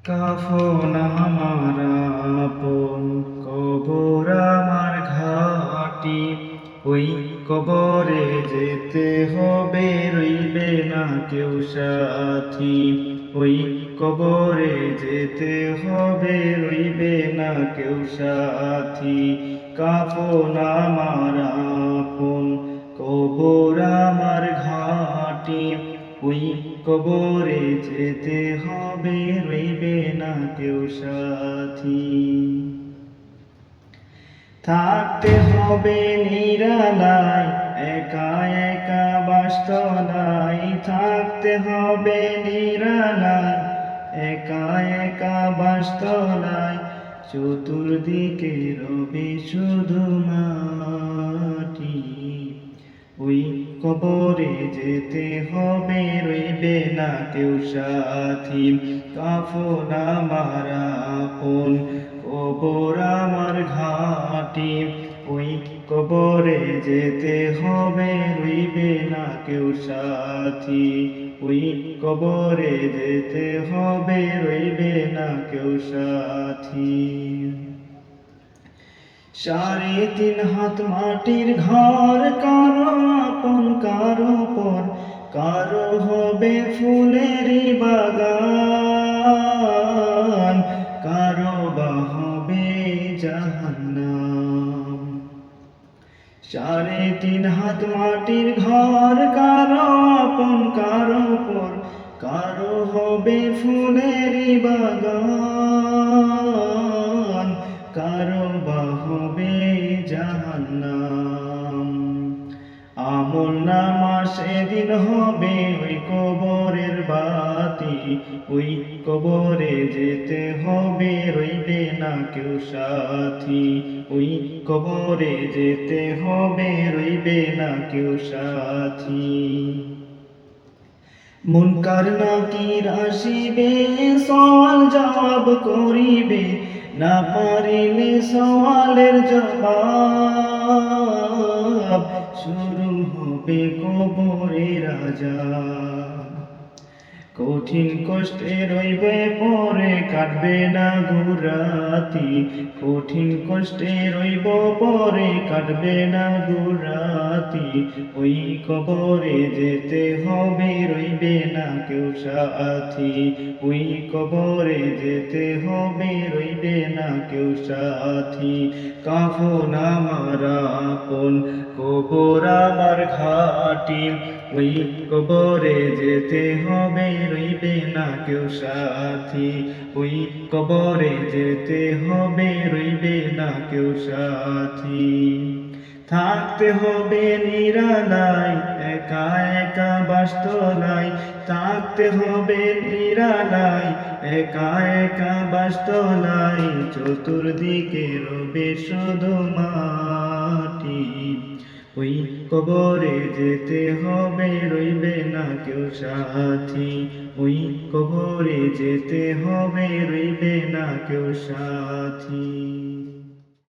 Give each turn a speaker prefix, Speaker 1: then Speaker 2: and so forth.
Speaker 1: কাফন আমার আপন, কবর আমার ঘাটি। ওই কবরে যেতে হবে, রইবে না কেউ সাথী। ওই কবরে যেতে হবে, রইবে না কেউ সাথী। কাফন আমার আপন, কবর আমার ঘাটি। ওই কবরে যেতে হবে, রইবে না কেউ সাথী। থাকতে হবে নিরালায়, একা একা বাসতলায়। থাকতে হবে নিরালায়, একা একা বাসতলায়। চতুর্দিকে রবে শুধু মাটি। ওই কবরে যেতে হবে, রইবে না কেউ সাথী। কাফন আমার আপন, কবর আমার ঘাটি। ওই কবরে যেতে হবে, রইবে না কেউ সাথী। ওই কবরে যেতে হবে, রইবে না কেউ সাথী। 3.5 হাত মাটির ঘর, কারো আপন কারো পর। কারো হবে ফুলেরই বাগান, কারো বা হবে জাহান্নাম। 3.5 হাত মাটির ঘর, কারো আপন কারো পর। কারো হবে ফুলেরই বাগান, কারো বা হবে জাহান্নাম। আমলনামা সেদিন হবে ওই কবরের বাতি। ওই কবরে যেতে হবে, রইবে না কেউ সাথী। ওই কবরে যেতে হবে, রইবে না কেউ সাথী। মুনকার নাকির আসিবে, সওয়াল জবাব করিবে। না পারিলে সওয়ালের জবাব, শুরু হবে কবরের আযাব। কঠিন কষ্টে রইবে পরে, কাটবে না গুরাতি। কঠিন কষ্টে রইব পরে, কাটবে না গুরাতি। ওই কবরে যেতে হবে, রইবে না কেউ সাথী। ওই কবরে যেতে হবে, রইবে না কেউ সাথী। কাফন আমার আপন, কবর আমার ঘাটি। ওই কবরে যেতে হবে, রইবে না কেউ সাথী। ওই কবরে যেতে হবে, রইবে না কেউ সাথী। থাকতে হবে নিরালায়, একা একা বাসতলায়। থাকতে হবে নিরালায়, একা একা বাসতলায়। চতুর্দিকে রবে শুধু মাটি। ওই কবরে যেতে হবে, রইবে না কেউ সাথী। ওই কবরে যেতে হবে, রইবে না কেউ সাথী।